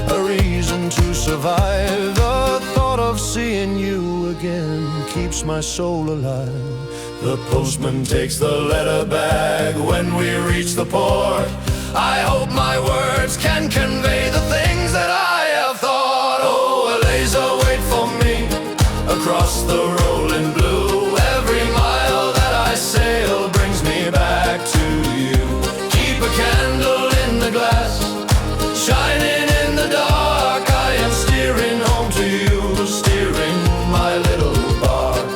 a reason to survive. The thought of seeing you again keeps my soul alive. The postman takes the letter bag when we reach the port. I hope my words can convey the things that I have thought. Oh, Eliza, wait for me across the rolling blue. Every mile that I sail brings me back to you. Keep a candle in the glass, shining in the dark. I am steering home to you, steering my little bark.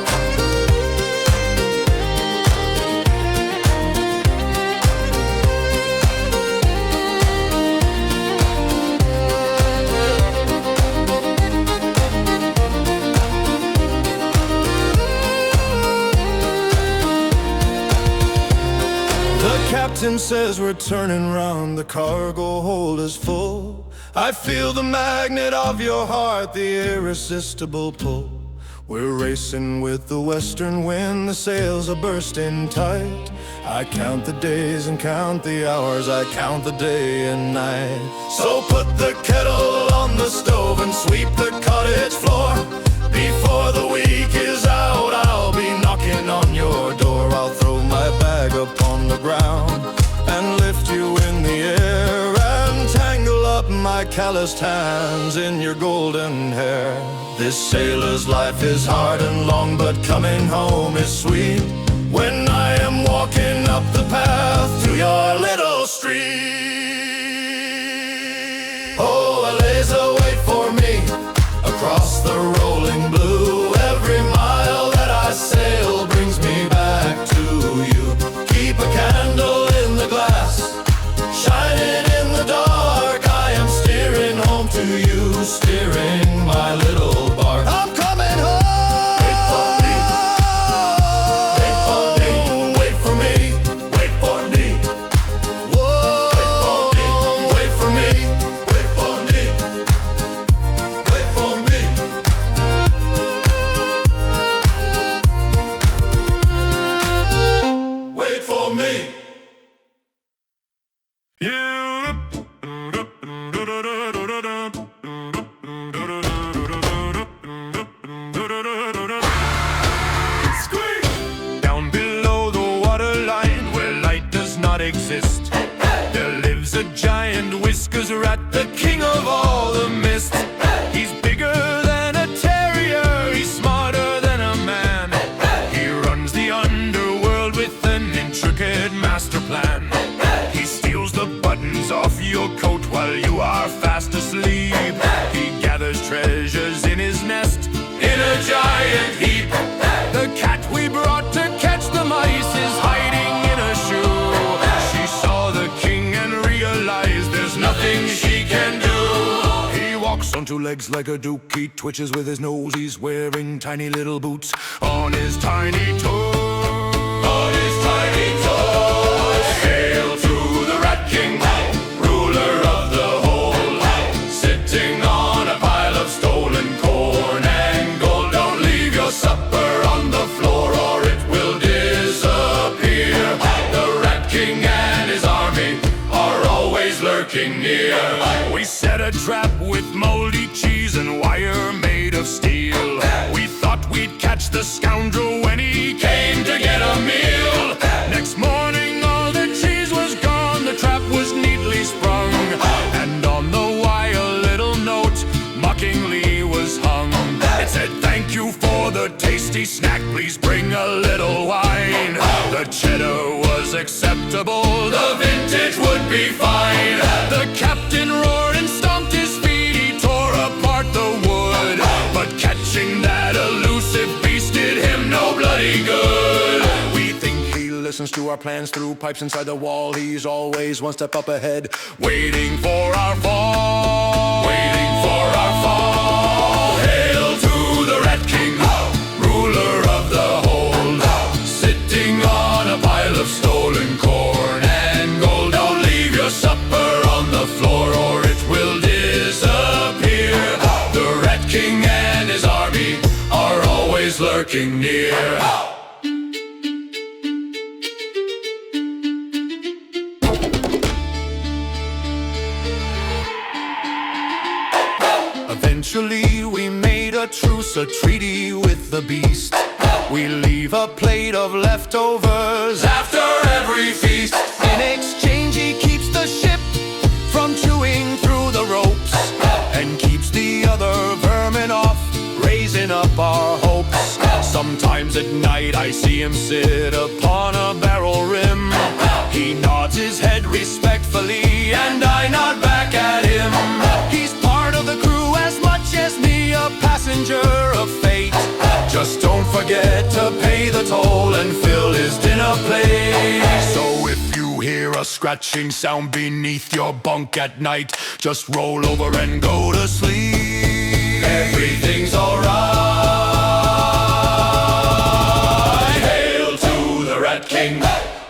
The captain says we're turning round, the cargo hold is full. I feel the magnet of your heart, the irresistible pull. We're racing with the western wind, the sails are bursting tight. I count the days and count the hours, I count the day and night. So put the kettle on the stove and sweep the cottage floor. Before the week is out, I'll be knocking on your door. I'll throw my bag upon the ground and lift you in the air, and tangle up my calloused hands in your golden hair. This sailor's life is hard and long, but coming home is sweet. When I am walking up the path to your little street. Oh, Eliza, wait for me across the rolling blue. Every mile that I sail brings me back to you. Keep a candle in the glass, shining in the dark. I am steering home to you, steering my little bark. I'm coming home. Wait for me. Wait for me. Wait for me. Wait for me. Whoa. Wait for me. Wait for me. Wait for me. Wait for me. Down below the waterline, where light does not exist, there lives a giant whiskers rat, the king of all the mist. He's bigger than a terrier, he's smarter than a man. He runs the underworld with an intricate master plan. He steals the buttons off your coat while you are fast asleep. He gathers treasures in his nest in a giant heap. The cat we brought to catch the mice is hiding in a shoe. She saw the king and realized there's nothing she can do. He walks on two legs like a duke, he twitches with his nose, he's wearing tiny little boots on his tiny toes. On his tiny toes. a trap with moldy cheese and wire made of steel. We thought we'd catch the scoundrel when he came to get a meal. Next morning all the cheese was gone, the trap was neatly sprung, and on the wire a little note mockingly was hung. It said, "Thank you for the tasty snack, please bring a little wine." The cheddar was acceptable, the vintage would be fine. The captain roared and stomped his feet, he tore apart the wood, but catching that elusive beast did him no bloody good. We think he listens to our plans through pipes inside the wall. He's always one step up ahead, waiting for our fall, waiting for our fall. Hail to the Rat King, ruler of the hold, sitting on a pile of stolen corn and gold. Don't leave your supper on the floor or it will disappear. The Rat King and his army are always lurking near. Eventually we made a truce, a treaty with the beast. We leave a plate of leftovers after every feast. In exchange he keeps the ship from chewing through the ropes and keeps the other vermin off, raising up our hopes. Sometimes at night I see him sit upon a barrel rim. He nods his head respectfully and I nod back at him. He's part of the crew as much as me, a passenger of fate. Just don't forget to pay the toll and fill his dinner plate. So if you hear a scratching sound beneath your bunk at night, just roll over and go to sleep. Everything's alright. Hail to the Rat King,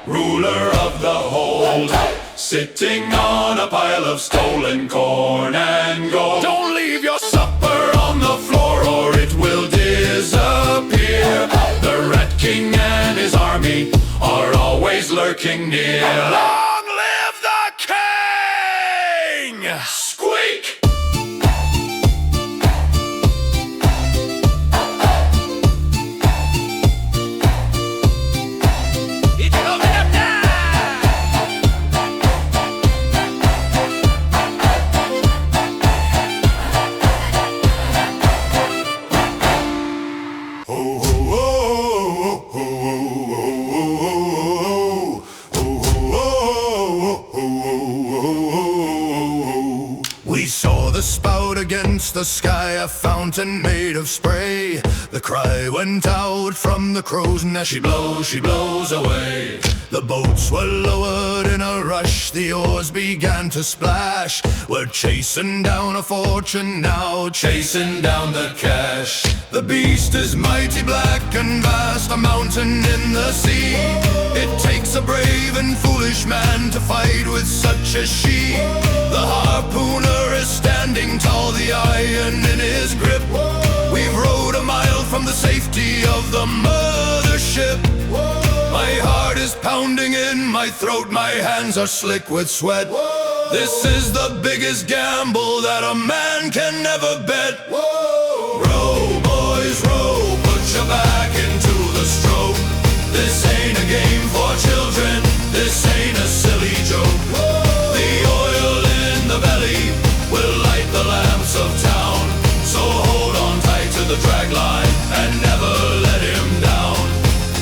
ruler of the hold, sitting on a pile of stolen corn and gold. Don't leave your supper on the floor or it will disappear. The Rat King and his army are always lurking near. Long live the king! Squeak! Against the sky, a fountain made of spray. The cry went out from the crows, and as she blows away. The boats were lowered in a rush, the oars began to splash. We're chasing down a fortune now, chasing down the cash. The beast is mighty black and vast, a mountain in the sea. It takes a brave and foolish man to fight with such as she. The harpooner is standing tall, the iron in his grip. We've rowed a mile from the safety of the mothership. My heart is pounding in my throat, my hands are slick with sweat. This is the biggest gamble that a man can never bet. Row, boys, row, put your back into the stroke. This ain't a game for children, this ain't a silly joke. The oil in the belly will light the lamps of town. So hold on tight to the drag line and never let him down.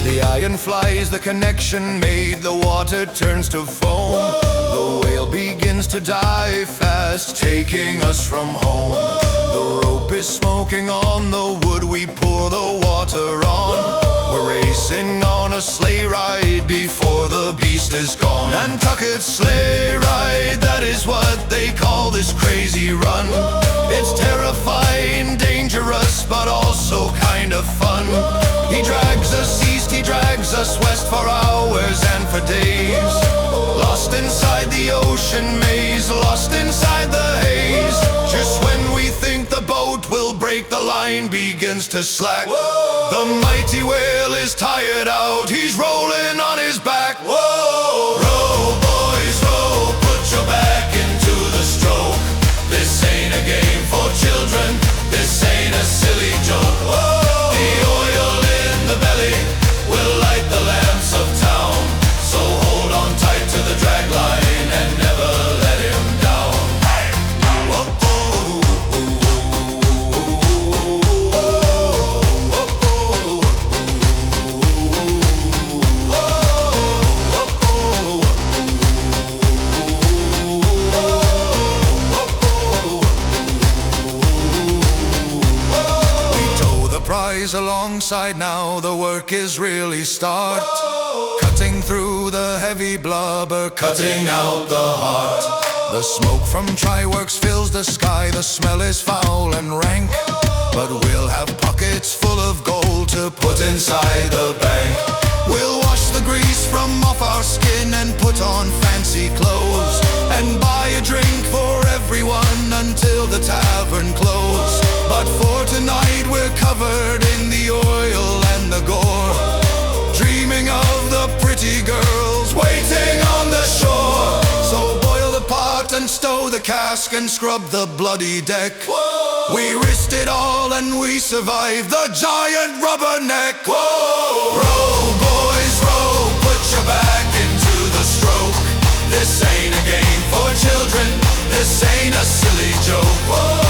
The iron flies, the connection made, the water turns to foam. The whale begins to die fast, taking us from home. The rope is smoking on the wood, we pour the water on. We're racing on a sleigh ride before the beast is gone. Nantucket's sleigh ride, that is what they call this crazy run. It's terrifying, dangerous, but also kind of fun. He drags us east, he drags us west for hours and for days. Lost inside the ocean maze, lost inside the haze. Just when we think the boat will break, the line begins to slack. The mighty whale is tired out, he's rolling on his back. Row, boys, row, put your back into the stroke. This inside now, the work is really start. Cutting through the heavy blubber, cutting out the heart. The smoke from Tri-Works fills the sky, the smell is foul and rank. But we'll have pockets full of gold to put inside the bank. We'll wash the grease from off our skin and put on fancy clothes, and buy a drink for everyone until the tavern close. But for tonight we're covered in the oil and the gore, dreaming of the pretty girls waiting on the shore. So boil the pot and stow the cask and scrub the bloody deck. We risked it all and we survived the giant rubberneck. Whoa! Row, boys, row, put your back into the stroke. This ain't a game for children, this ain't a silly joke. Whoa!